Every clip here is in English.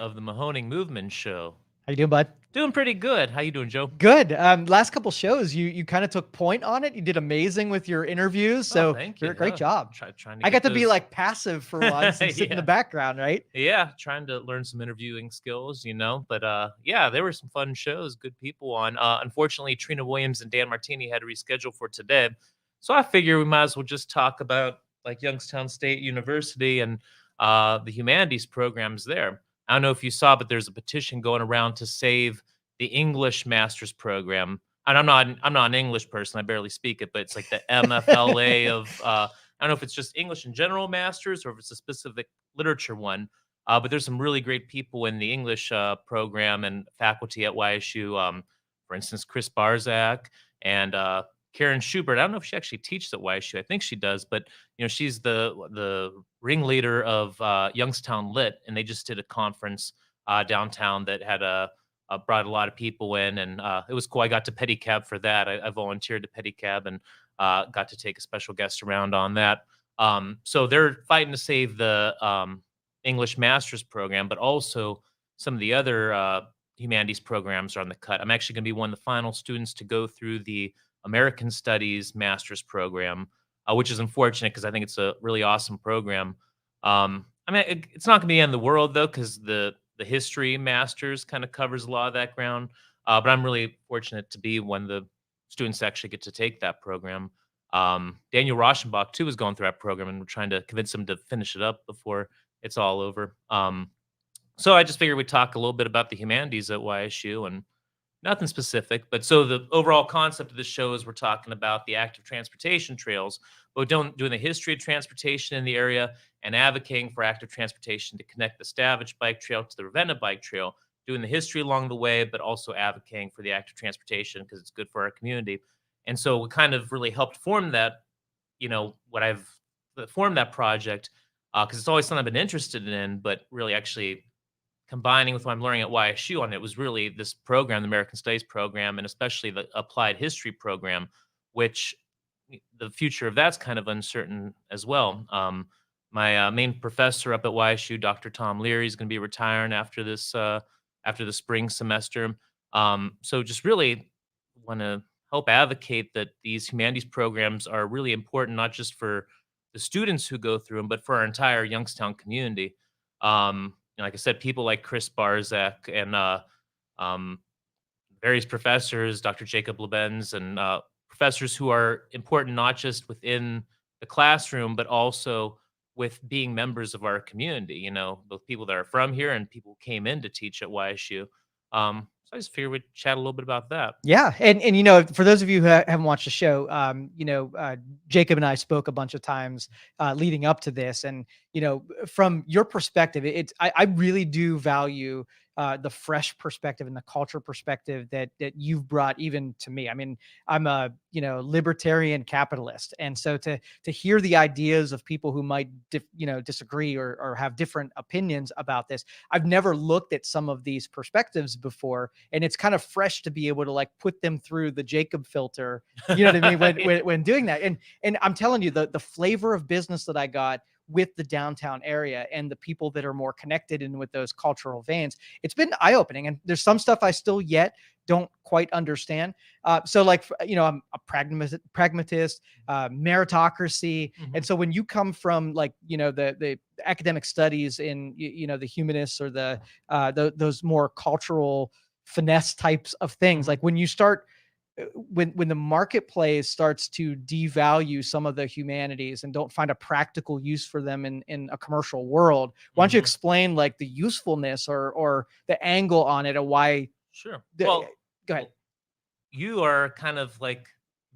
of the Mahoning Movement Show. How you doing, bud? Doing pretty good. How you doing, Joe? Good. Last couple shows, you kind of took point on it. You did amazing with your interviews, Oh, so thank you. great job. Trying to I got get to be those. like passive for once and sit in the Yeah, background, right? yeah. Trying to learn some interviewing skills. But yeah, there were some fun shows, good people on. Unfortunately, Trina Williams and Dan Martini had to reschedule for today, so I figure we might as well just talk about like Youngstown State University and the humanities programs there. I don't know if you saw, but there's a petition going around to save the English master's program. And I'm not an English person. I barely speak it, but it's like the MFLA of I don't know if it's just English in general masters or if it's a specific literature one. But there's some really great people in the English program and faculty at YSU. For instance, Chris Barzak and Karen Schubert. I don't know if she actually teaches at YSU. I think she does, but she's the ringleader of Youngstown Lit, and they just did a conference downtown that had brought a lot of people in, and it was cool. I got to pedicab for that. I volunteered to pedicab and got to take a special guest around on that. So they're fighting to save the English master's program, but also some of the other humanities programs are on the cut. I'm actually going to be one of the final students to go through the American Studies master's program, which is unfortunate because I think it's a really awesome program. I mean, it's not going to be the end of the world though, because the history masters kind of covers a lot of that ground. But I'm really fortunate to be one of the students that actually get to take that program. Daniel Rauschenbach too is going through that program, and we're trying to convince him to finish it up before it's all over. So I just figured we'd talk a little bit about the humanities at YSU and nothing specific, but so the overall concept of the show is we're talking about the active transportation trails, but doing the history of transportation in the area and advocating for active transportation to connect the Stavage Bike Trail to the Ravenna Bike Trail, doing the history along the way, but also advocating for the active transportation because it's good for our community. And so we kind of really helped form that, what I've formed that project because it's always something I've been interested in, but really actually combining with what I'm learning at YSU on it was really this program, the American Studies program, and especially the applied history program, which the future of that's kind of uncertain as well. My main professor up at YSU, Dr. Tom Leary, is going to be retiring after the spring semester. So just really want to help advocate that these humanities programs are really important, not just for the students who go through them, but for our entire Youngstown community. Like I said, people like Chris Barzak and um, various professors, Dr. Jacob Lebens, and professors who are important not just within the classroom, but also with being members of our community. Both people that are from here and people who came in to teach at YSU. So I just figured we'd chat a little bit about that. Yeah, and for those of you who haven't watched the show, Jacob and I spoke a bunch of times leading up to this, and from your perspective, I really do value the fresh perspective and the culture perspective that you've brought even to me. I mean, I'm a libertarian capitalist, and so to hear the ideas of people who might disagree or have different opinions about this, I've never looked at some of these perspectives before, and it's kind of fresh to be able to like put them through the Jacob filter. You know what I mean? When doing that, and I'm telling you, the flavor of business that I got with the downtown area and the people that are more connected and with those cultural veins, it's been eye-opening. And there's some stuff I still yet don't quite understand. So like, I'm a pragmatist, meritocracy. Mhm. And so when you come from like, the academic studies in, the humanists or those more cultural finesse types of things, Mhm. like when you start when the marketplace starts to devalue some of the humanities and don't find a practical use for them in a commercial world, why don't you Mhm. explain like the usefulness or the angle on it, or why Sure. the, go ahead. Well, you are kind of like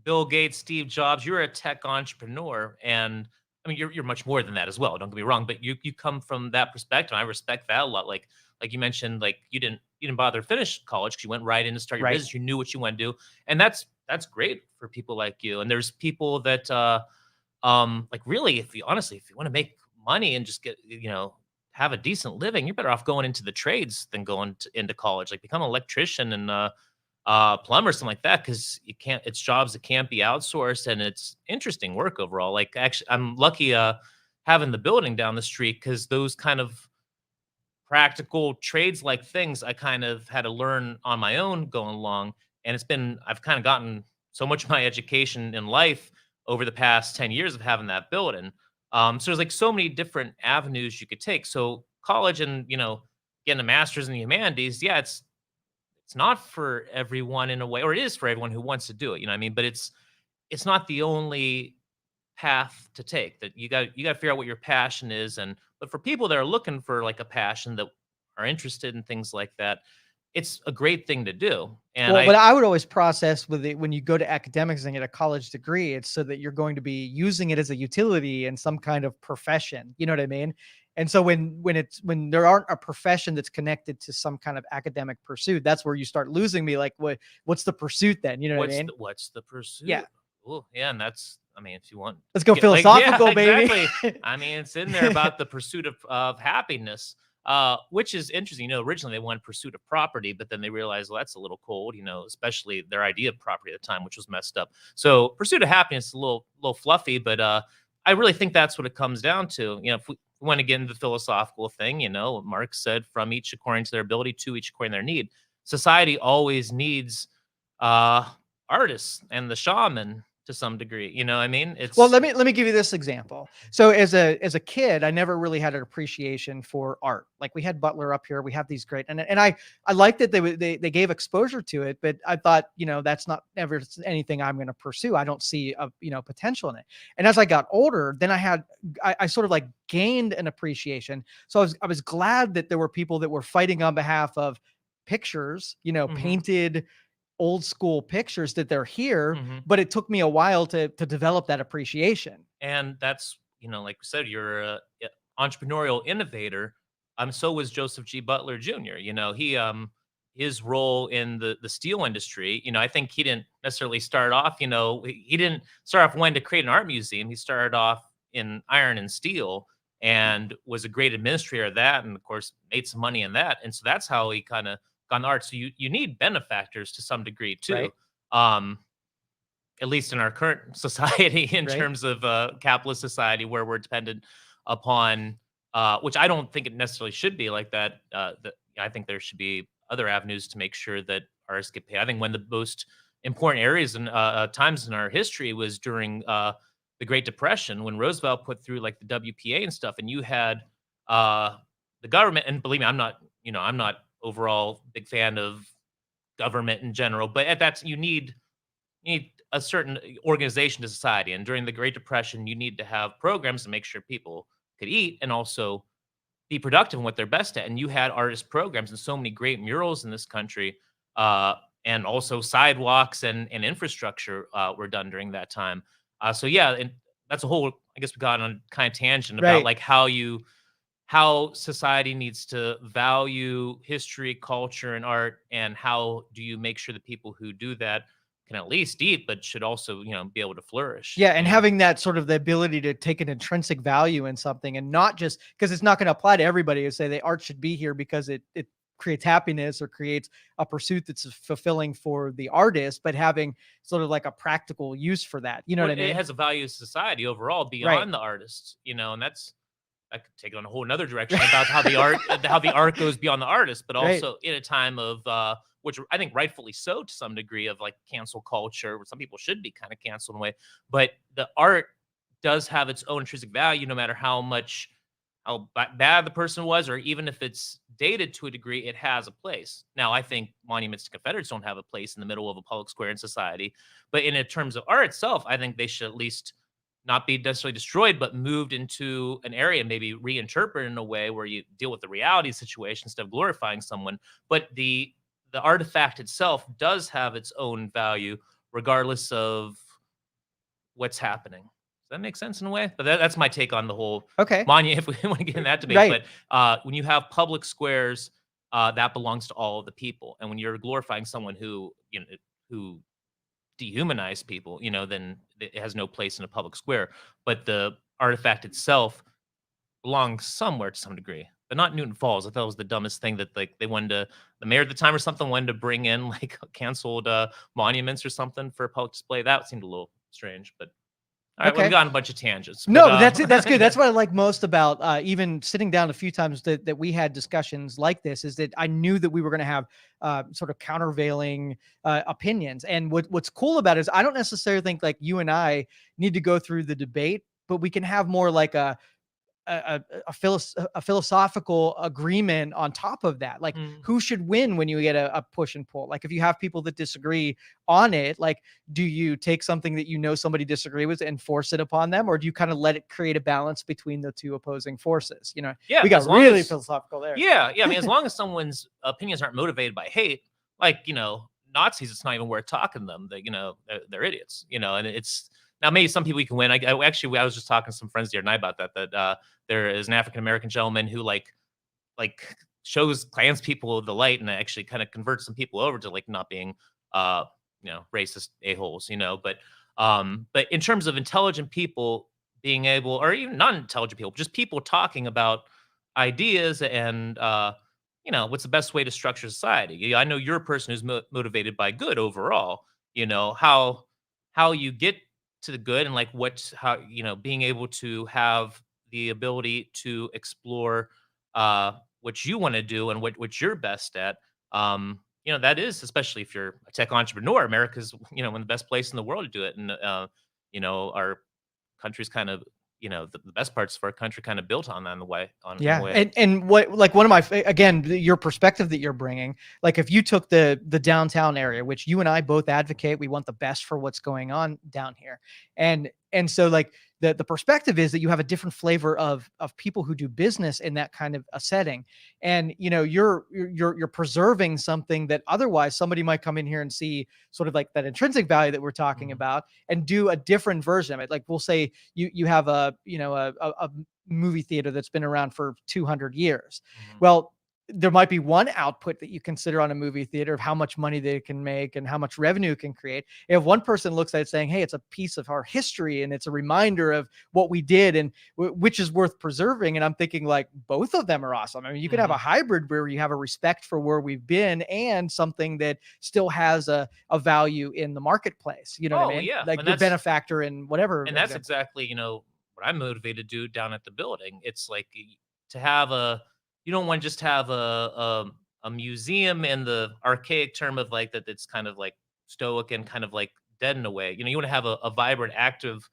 Bill Gates, Steve Jobs. You're a tech entrepreneur, and I mean, you're much more than that as well. Don't get me wrong, but you come from that perspective. And I respect that a lot. Like you mentioned, like you didn't bother to finish college because you went right in to start your Right. business. You knew what you want to do, and that's great for people like you. And there's people that like really, if you honestly, if you want to make money and just get have a decent living, you're better off going into the trades than going into college. Like become an electrician and plumber, something like that, because you can't. It's jobs that can't be outsourced, and it's interesting work overall. Like actually, I'm lucky having the building down the street because those kind of practical trades like things I kind of had to learn on my own going along. And I've kind of gotten so much of my education in life over the past 10 years of having that building. So there's like so many different avenues you could take. So college and, getting a master's in the humanities, yeah, it's not for everyone in a way, or it is for everyone who wants to do it, you know what I mean? But it's not the only path to take. That you got to figure out what your passion is. And but for people that are looking for like a passion, that are interested in things like that, it's a great thing to do. And Well, what I I would always process with it when you go to academics and get a college degree, it's so that you're going to be using it as a utility in some kind of profession. You know what I mean? And so when there aren't a profession that's connected to some kind of academic pursuit, that's where you start losing me. Like, what's the pursuit then? You know what I mean? what's the pursuit? Yeah. Oh, yeah, and that's, I mean, if you want Let's to go get like, yeah, philosophical, baby. exactly. I mean, it's in there about the pursuit of happiness, which is interesting. Originally they wanted pursuit of property, but then they realized, well, that's a little cold, especially their idea of property at the time, which was messed up. So pursuit of happiness is a little fluffy, but I really think that's what it comes down to. If we want to get into the philosophical thing, what Marx said, from each according to their ability, to each according to their need. Society always needs uh artists and the shaman to some degree. You know what I mean? Well, It's let me give you this example. So as a kid, I never really had an appreciation for art. Like we had Butler up here, we have these great, and I liked that they gave exposure to it, but I thought, that's not ever anything I'm going to pursue. I don't see a potential in it. And as I got older, then I sort of like gained an appreciation. So I was glad that there were people that were fighting on behalf of pictures, Mhm, painted old school pictures, that they're here, mhm. but it took me a while to develop that appreciation. And that's, like we said, you're a entrepreneurial innovator. So was Joseph G. Butler Jr. He his role in the steel industry. I think he didn't necessarily start off. He didn't start off wanting to create an art museum. He started off in iron and steel, and was a great administrator of that, and of course made some money in that. And so that's how he kind of got into art. So you need benefactors to some degree too. Right. Um, at least in our current society, in Right. terms of capitalist society, where we're dependent upon, which I don't think it necessarily should be like that. I think there should be other avenues to make sure that artists get paid. I think one of the most important areas and times in our history was during the Great Depression, when Roosevelt put through like the WPA and stuff, and you had uh, the government. And believe me, I'm not overall big fan of government in general, but at that you need a certain organization to society. And during the Great Depression, you need to have programs to make sure people could eat and also be productive in what they're best at. And you had artist programs and so many great murals in this country, uh, and also sidewalks and infrastructure were done during that time. So yeah, and that's a whole. I guess we got on a kind of tangent about Right. like how society needs to value history, culture, and art, and how do you make sure the people who do that can at least eat, but should also, be able to flourish. Yeah, and having that sort of the ability to take an intrinsic value in something, and not just because it's not going to apply to everybody, to say the art should be here because it creates happiness or creates a pursuit that's fulfilling for the artist, but having sort of like a practical use for that. You know what Well, I it mean? has a value to society overall Right. beyond the artist, and that's I could take it on a whole another direction about how the art goes beyond the artist, but Right. also in a time of which I think rightfully so to some degree, of like cancel culture, where some people should be kind of canceled in a way. But the art does have its own intrinsic value, no matter how bad the person was, or even if it's dated to a degree, it has a place. Now, I think monuments to Confederates don't have a place in the middle of a public square in society, but in terms of art itself, I think they should at least not be necessarily destroyed, but moved into an area, maybe reinterpreted in a way where you deal with the reality situation instead of glorifying someone. But the artifact itself does have its own value, regardless of what's happening. Does that make sense in a way? But that's my take on the whole Okay. monument. If we want to get in that debate, Right. but when you have public squares, that belongs to all of the people, and when you're glorifying someone who dehumanize people, then it has no place in a public square. But the artifact itself belongs somewhere to some degree, but not Newton Falls. I thought it was the dumbest thing that like they wanted to, the mayor at the time or something wanted to bring in like canceled monuments or something for a public display. That seemed a little strange, but All right, well, we Okay. got on a bunch of tangents, but No, but that's it. That's good. yeah. That's what I like most about even sitting down a few times that we had discussions like this is that I knew that we were going to have sort of countervailing opinions. And what's cool about it is I don't necessarily think like you and I need to go through the debate, but we can have more like a philosophical agreement on top of that. Like, Mm. who should win when you get a push and pull? Like, if you have people that disagree on it, like, do you take something that you know somebody disagree with and force it upon them, or do you kind of let it create a balance between the two opposing forces? You know, Yeah, we got as long really as philosophical there. I mean, as long as someone's opinions aren't motivated by hate, like, Nazis, it's not even worth talking to them. That they're idiots. And it's now maybe some people you can win. I was just talking to some friends the other night about that. There is an African American gentleman who like shows trans people the light and actually kind of converts some people over to like not being uh racist a-holes. But in terms of intelligent people being able, or even non-intelligent people, just people talking about ideas and what's the best way to structure society. I know you're a person who's motivated by good overall. How you get to the good, and like how being able to have the ability to explore what you want to do and what you're best at. That is, especially if you're a tech entrepreneur, America's one of the best place in the world to do it. And our country's kind of the best parts of our country kind of built on that in a Yeah, way. and what like one of my again your perspective that you're bringing, like if you took the downtown area, which you and I both advocate, we want the best for what's going on down here, and so like the perspective is that you have a different flavor of people who do business in that kind of a setting, and you're preserving something that otherwise somebody might come in here and see sort of like that intrinsic value that we're talking Mhm, about and do a different version of it. Like we'll say you have a movie theater that's been around for 200 years. mhm. Well, there might be one output that you consider on a movie theater of how much money they can make and how much revenue it can create. If one person looks at it saying, hey, it's a piece of our history and it's a reminder of what we did and which is worth preserving. And I'm thinking like both of them are awesome. I mean, you could have a Mhm. hybrid where you have a respect for where we've been and something that still has a value in the marketplace. You know what I Oh mean? yeah, Like and the that's benefactor and whatever and that's example. exactly what I'm motivated to do down at the building. It's like to have a you don't want to just have a museum in the archaic term of like that. It's kind of like stoic and kind of like dead in a way. You want to have a vibrant, active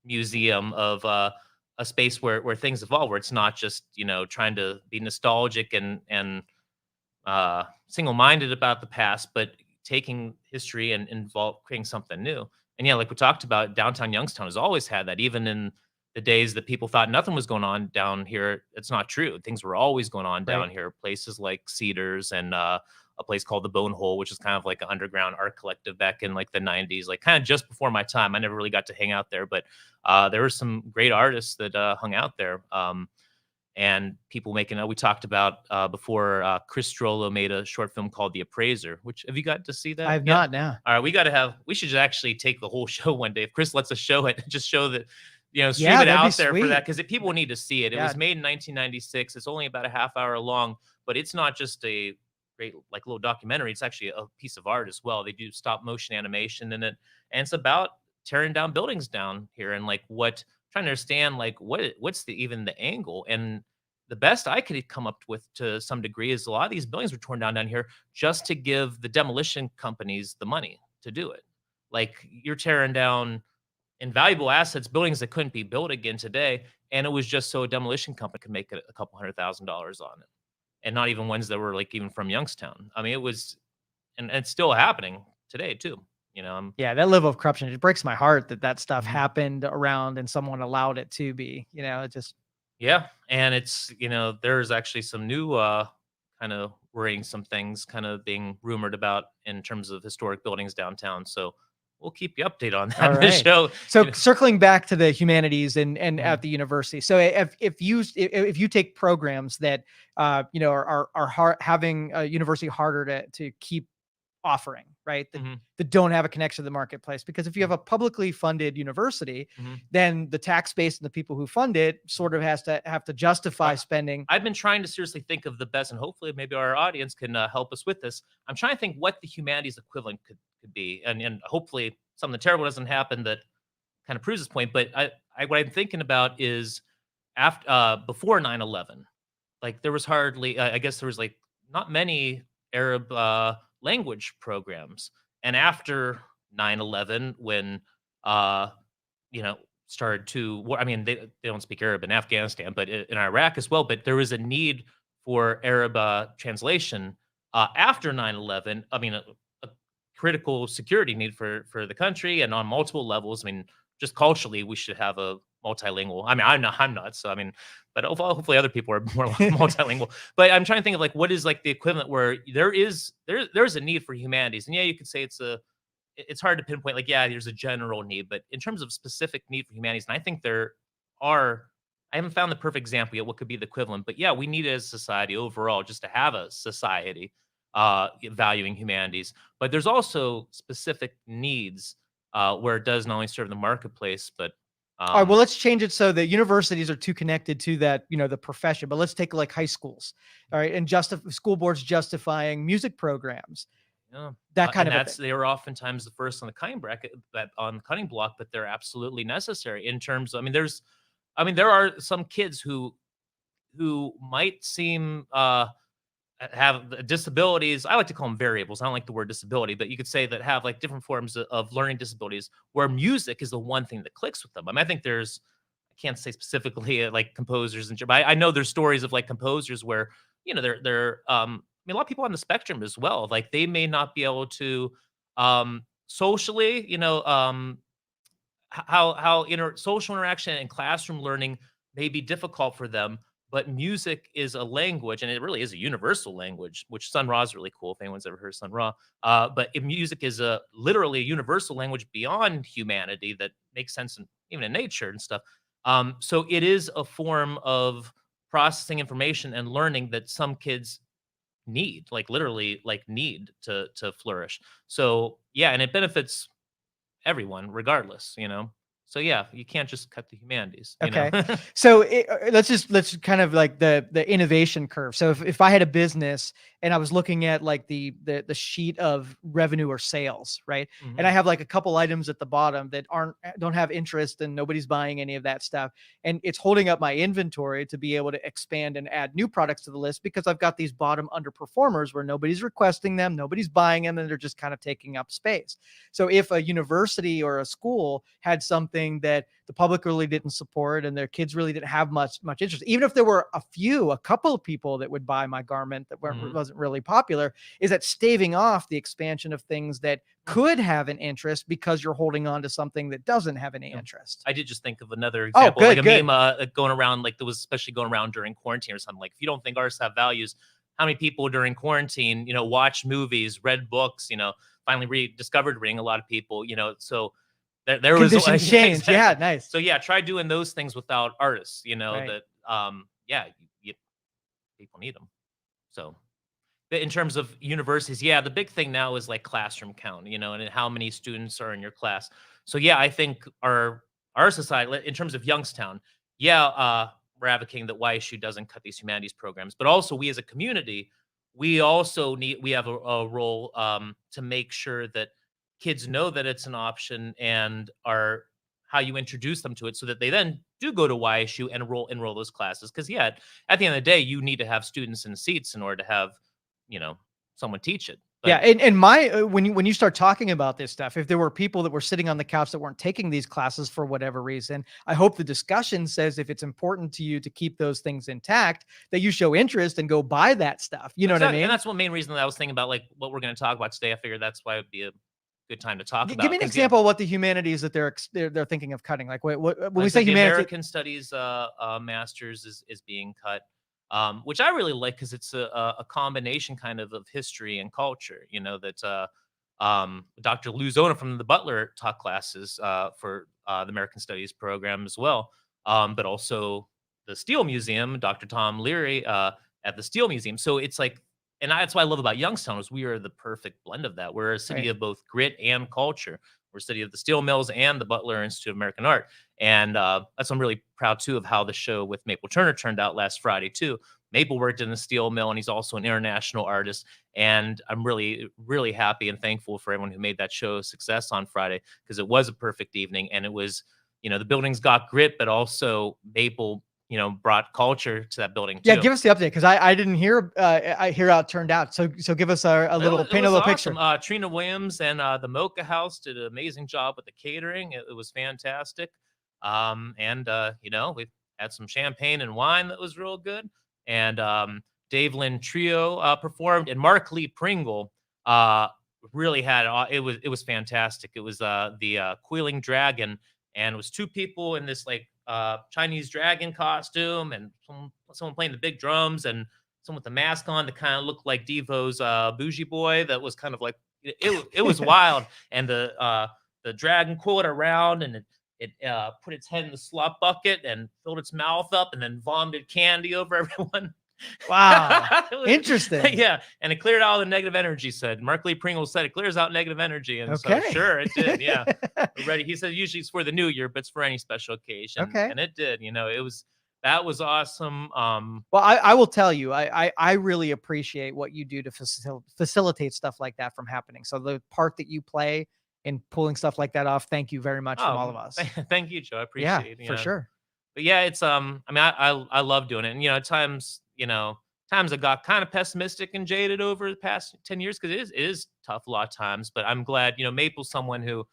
museum of a space where things evolve, where it's not just trying to be nostalgic and single-minded about the past, but taking history and involve creating something new. And yeah, like we talked about, downtown Youngstown has always had that. Even in the days that people thought nothing was going on down here, it's not true. Things were always going on Right. down here. Places like Cedars and a place called the Bone Hole, which is kind of like an underground art collective back in like the '90s, like kind of just before my time. I never really got to hang out there, but there were some great artists that hung out there. And people making we talked about before Chris Strollo made a short film called The Appraiser, which have you got to see I that have yet? not now. All right, we should just actually take the whole show one day. If Chris lets us show it, just show that, stream Yeah, it that'd be out there for that sweet. because people need to see it. It Yeah. was made in 1996. It's only about a half hour long, but it's not just a great like little documentary. It's actually a piece of art as well. They do stop motion animation in it, and it's about tearing down buildings down here and like trying to understand like what's even the angle. And the best I could come up with to some degree is a lot of these buildings were torn down here just to give the demolition companies the money to do it. Like you're tearing down invaluable assets, buildings that couldn't be built again today, and it was just so a demolition company could make a couple $100,000 on it, and not even ones that were like even from Youngstown. I mean, it was, and it's still happening today too. You know, Yeah, that level of corruption, it breaks my heart that that stuff Mhm. happened around and someone allowed it to be, it just Yeah, and it's there's actually some new kind of worrying some things kind of being rumored about in terms of historic buildings downtown. So we'll keep you updated on that all in the right. show. So circling back to the humanities and Mhm, at the university. So if you take programs that having a university harder to keep offering, right? mhm, That don't have a connection to the marketplace. Because if you have mhm, a publicly funded university, mhm. then the tax base and the people who fund it sort of have to justify I, spending. I've been trying to seriously think of the best, and hopefully maybe our audience can help us with this. I'm trying to think what the humanities equivalent could be, and hopefully something terrible doesn't happen that kind of proves this point. But what I'm thinking about is after before 9/11, like there was hardly, I guess there was like not many Arab language programs, and after 9/11, when uh, you know, started to I mean, they don't speak Arab in Afghanistan, but in Iraq as well. But there was a need for Arab translation after 9/11. I mean, a critical security need for the country, and on multiple levels. I mean, just culturally, we should have a multilingual. I mean, I'm not. So I mean, but hopefully other people are more multilingual. But I'm trying to think of like what is like the equivalent where there's a need for humanities, and yeah, you could say it's hard to pinpoint, like, yeah, there's a general need, but in terms of specific need for humanities, and I think there are, I haven't found the perfect example yet, what could be the equivalent, but yeah, we need it as a society overall just to have a society valuing humanities. But there's also specific needs where it does not only serve the marketplace, but All right, well, um, let's change it so that universities are too connected to that, the profession. But let's take like high schools, all right, and school boards justifying music programs, yeah. that kind And of a thing. they were oftentimes the first on the cutting bracket, that on the cutting block, but they're absolutely necessary in terms. I mean, there are some kids who might seem have disabilities. I like to call them variables. I don't like the word disability, but you could say that have like different forms of learning disabilities where music is the one thing that clicks with them. I mean, I think I can't say specifically like composers but I know there's stories of like composers where, I mean, a lot of people on the spectrum as well. Like they may not be able to socially, how social interaction and classroom learning may be difficult for them, but music is a language, and it really is a universal language, which Sun Ra is really cool if anyone's ever heard Sun Ra. But if music is a literally a universal language beyond humanity that makes sense even in nature and stuff. So it is a form of processing information and learning that some kids need, like literally like need to flourish. So yeah, and it benefits everyone regardless. So yeah, you can't just cut the humanities. Okay. So let's kind of like the innovation curve. So if I had a business and I was looking at like the sheet of revenue or sales, right? And I Mhm. have like a couple items at the bottom that don't have interest and nobody's buying any of that stuff. And it's holding up my inventory to be able to expand and add new products to the list because I've got these bottom underperformers where nobody's requesting them, nobody's buying them, and they're just kind of taking up space. So if a university or a school had something that the public really didn't support and their kids really didn't have much interest, even if there were a couple of people that would buy my garment that Mhm. wasn't really popular, is that staving off the expansion of things that Mm. could have an interest because you're holding on to something that doesn't have any Yeah. interest. I did just think of another Oh, example, like good, a good. meme going around, like that was especially going around during quarantine or something. Like, if you don't think artists have values, how many people during quarantine, watched movies, read books, finally rediscovered reading, a lot of people. So there was Conditions yeah, change. Yeah, exactly. nice. So yeah, try doing those things without artists, Right. that yeah, people need them. So but in terms of universities, yeah, the big thing now is like classroom count, and how many students are in your class. So yeah, I think our society, in terms of Youngstown, yeah, we're advocating that YSU doesn't cut these humanities programs, but also we as a community, we have a role to make sure that kids know that it's an option and are how you introduce them to it, so that they then do go to YSU and enroll those classes. Because yeah, at the end of the day, you need to have students in seats in order to have you know, someone teach it. Yeah, But and my when you start talking about this stuff, if there were people that were sitting on the couch that weren't taking these classes for whatever reason, I hope the discussion says if it's important to you to keep those things intact, that you show interest and go buy that stuff. You know what I exactly, and mean? that's one main reason that I was thinking about like what we're going to talk about today. I figured that's why it would be a good time to talk Give about me an because yeah, example of what the humanities that they're thinking of cutting. Like what when we like say the humanity. American Studies masters is being cut, which I really like because it's a combination kind of history and culture. That Dr. Lou Zona from the Butler taught classes for the American Studies program as well, but also the Steel Museum, Dr. Tom Leary at the Steel Museum. So it's like, and that's what I love about Youngstown is we are the perfect blend of that. We're a city Right. of both grit and culture. We're a city of the steel mills and the Butler Institute of American Art. And that's I'm really proud too of how the show with Maple Turner turned out last Friday too. Maple worked in the steel mill, and he's also an international artist. And I'm really, really happy and thankful for everyone who made that show a success on Friday because it was a perfect evening, and it was the building's got grit, but also Maple, brought culture to that building Yeah, too. give us the update because I didn't hear I hear how it turned out. So give us a It little was, it paint a was little awesome. picture. Trina Williams and the Mocha House did an amazing job with the catering. It was fantastic. And we had some champagne and wine that was real good. And Dave Lynn Trio performed, and Mark Lee Pringle uh, really had it was fantastic. It was the Queeling Dragon, and it was two people in this like Chinese dragon costume, and someone playing the big drums, and someone with a mask on that kind of looked like Devo's bougie boy. That was kind of like it was wild, and the dragon coiled around, and it put its head in the slop bucket and filled its mouth up, and then vomited candy over everyone. Wow, It was- interesting. yeah, and it cleared all the negative energy. Said Mark Lee Pringle said it clears out negative energy, and so Okay. sure it did. Yeah, we're ready. He said usually it's for the new year, but it's for any special occasion, Okay. and it did. That was awesome. Well, I will tell you, I really appreciate what you do to facilitate stuff like that from happening. So the part that you play in pulling stuff like that off, thank you very much from all of us. Thank you, Joe. I Yeah, appreciate it. for sure. But yeah, it's I mean, I love doing it, and at times, times I got kind of pessimistic and jaded over the past 10 years because it is tough a lot of times. But I'm glad, Maple's someone who,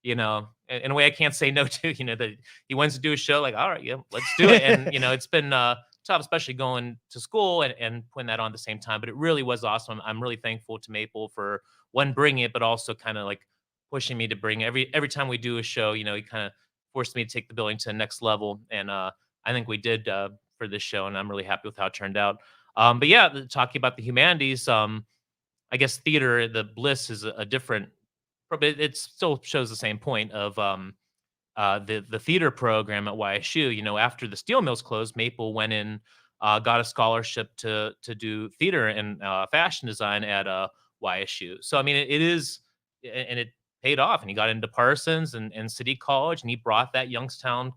in a way I can't say no to. That he wants to do a show, like, all right, yeah, let's do it. And it's been tough, especially going to school and putting that on at the same time. But it really was awesome. I'm really thankful to Maple for one bringing it, but also kind of like pushing me to bring every time we do a show. He kind of forced me to take the building to the next level, and I think we did for this show, and I'm really happy with how it turned out. But yeah, talking about the humanities, I guess theater, the Bliss is a different, but it still shows the same point of the theater program at YSU. After the steel mills closed, Maple went in, got a scholarship to do theater and fashion design at YSU. So I mean, it is, and it paid off. And he got into Parsons and City College, and he brought that Youngstown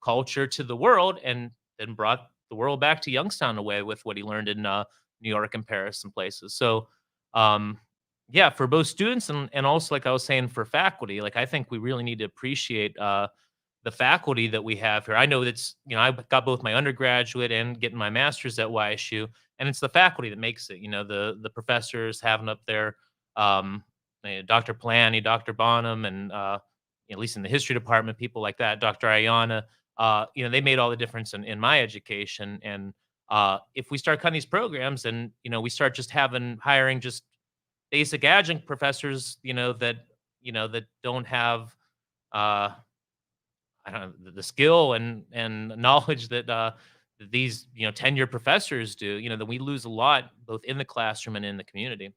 culture to the world, and then brought the world back to Youngstown away with what he learned in New York and Paris and places. So, yeah, for both students and also, like I was saying, for faculty, like I think we really need to appreciate the faculty that we have here. I know that's, I got both my undergraduate and getting my master's at YSU, and it's the faculty that makes it. The professors having up there, Dr. Polanyi, Dr. Bonham, and at least in the history department, people like that, Dr. Ayana, they made all the difference in my education. And if we start cutting these programs, and we start just hiring just basic adjunct professors, that don't have I don't know, the skill and knowledge that these tenured professors do, then we lose a lot both in the classroom and in the community.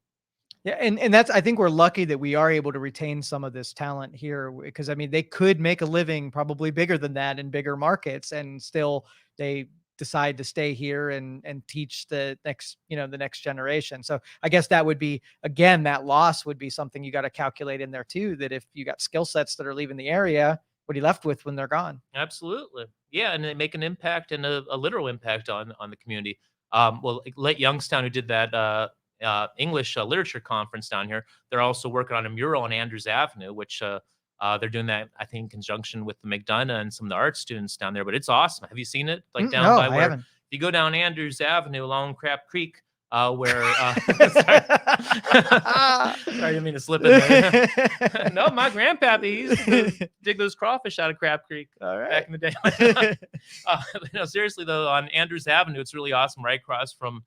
Yeah, and that's, I think we're lucky that we are able to retain some of this talent here, because I mean they could make a living probably bigger than that in bigger markets, and still they decide to stay here and teach the next generation. So I guess that would be, again, that loss would be something you got to calculate in there too, that if you got skill sets that are leaving the area, what are you left with when they're gone? Absolutely. Yeah, and they make an impact, and a literal impact on the community. Well, like Youngstown, who did that English literature conference down here, they're also working on a mural on Andrews Avenue, which they're doing that, I think, in conjunction with the McDonough and some of the art students down there. But it's awesome. Have you seen it? Like down No, by I where, haven't. if you go down Andrews Avenue along Crab Creek, where sorry. Sorry, I didn't mean to slip in there. No, my grandpappy used to dig those crawfish out of Crab Creek All right. back in the day. No, seriously though, on Andrews Avenue, it's really awesome, right across from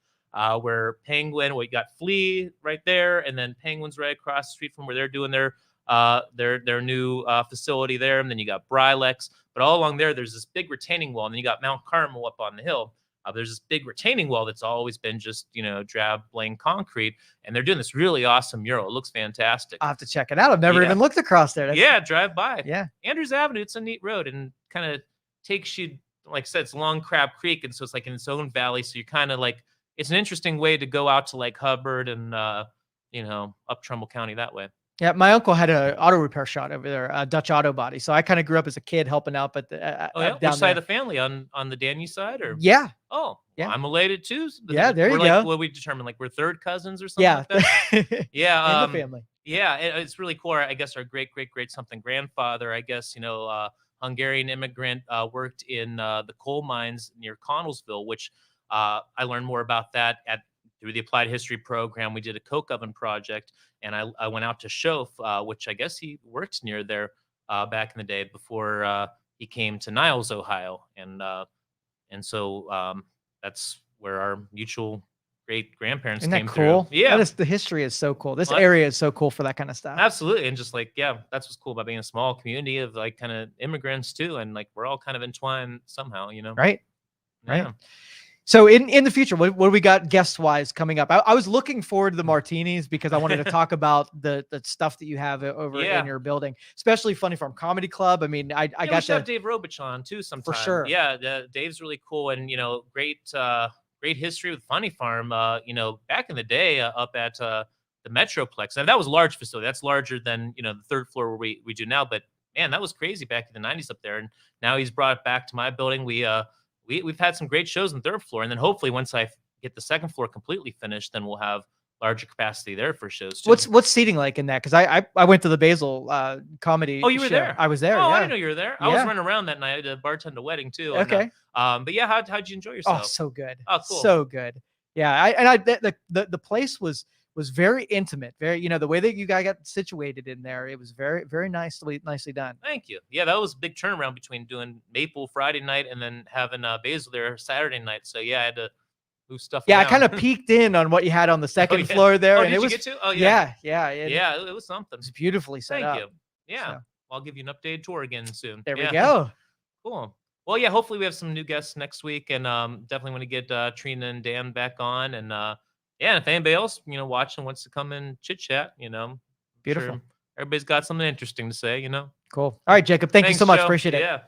where Penguin. We got Flea right there, and then Penguin's right across the street from where they're doing their new facility there. And then you got Brilex, but all along there's this big retaining wall, and then you got Mount Carmel up on the hill. There's this big retaining wall that's always been just drab plain concrete, and they're doing this really awesome mural. It looks fantastic. I'll have to check it out. I've never even looked across there. Yeah, drive by. Yeah, Andrews Avenue. It's a neat road, and kind of takes you, like I said, it's along Crab Creek, and so it's like in its own valley. So you're kind of like, it's an interesting way to go out to like Hubbard and up Trumbull County that way. yeah. My uncle had an auto repair shop over there, a Dutch Auto Body. So I kind of grew up as a kid helping out. But Which side of the family, on the Daniel side, or yeah. Oh, yeah. Well, I'm related too. Yeah, there you like, go. What we determined, like we're third cousins or something. Yeah, like that. Yeah, in the family. Yeah, it's really cool. I guess our great something grandfather, I guess, Hungarian immigrant, worked in the coal mines near Connellsville, which I learned more about that through the applied history program. We did a coke oven project, and I went out to Shoaf, which I guess he worked near there back in the day before he came to Niles, Ohio, and so that's where our mutual great grandparents Isn't that came through. cool? Yeah, That is, the history is so cool. This Well, area is so cool for that kind of stuff. absolutely. And just like, yeah, that's what's cool about being a small community of like kind of immigrants too. And like we're all kind of entwined somehow, you know? Right. Right. Yeah. So in the future, what do we got guest wise coming up? I was looking forward to the martinis because I wanted to talk about the stuff that you have over Yeah. in your building, especially Funny Farm Comedy Club. I mean, I We got should have to, Dave Robich on too sometime. sure. Yeah. Dave's really cool. And, you know, great history with Funny Farm. You know, back in the day up at the Metroplex, and that was a large facility. That's larger than, you know, the third floor where we do now. But man, that was crazy back in the 90s up there. And now he's brought it back to my building. We've had some great shows on the third floor, and then hopefully once I get the second floor completely finished, then we'll have larger capacity there for shows too. What's seating like in that? Because I went to the Basil comedy. Oh, you were show. there? I was there. Oh, Yeah. I didn't know you were there. I was Yeah. running around that night to bartend a wedding too. Okay. And, but yeah, how'd you enjoy Oh, yourself? so good. Oh, cool. So good. Yeah. The place was very intimate. Very, you know, the way that you guys got situated in there, it was very, very nicely done. Thank you. Yeah, that was a big turnaround between doing Maple Friday night and then having Basil there Saturday night. So yeah, I had to move stuff Yeah, around. I kind of peeked in on what you had on the second yeah. floor there, Oh, and did it you was get to? Oh yeah. yeah. It was something. It was beautifully set Thank up. you. Yeah. So, I'll give you an updated tour again soon. there we Yeah. go. Cool. Well, yeah, hopefully we have some new guests next week, and definitely want to get Trina and Dan back on. And yeah, and if anybody else, you know, watching wants to come and chit chat, you know, I'm Beautiful. sure everybody's got something interesting to say, you know. Cool. All right, Jacob. Thank you Thanks, so much. Joe. Appreciate it. Yeah.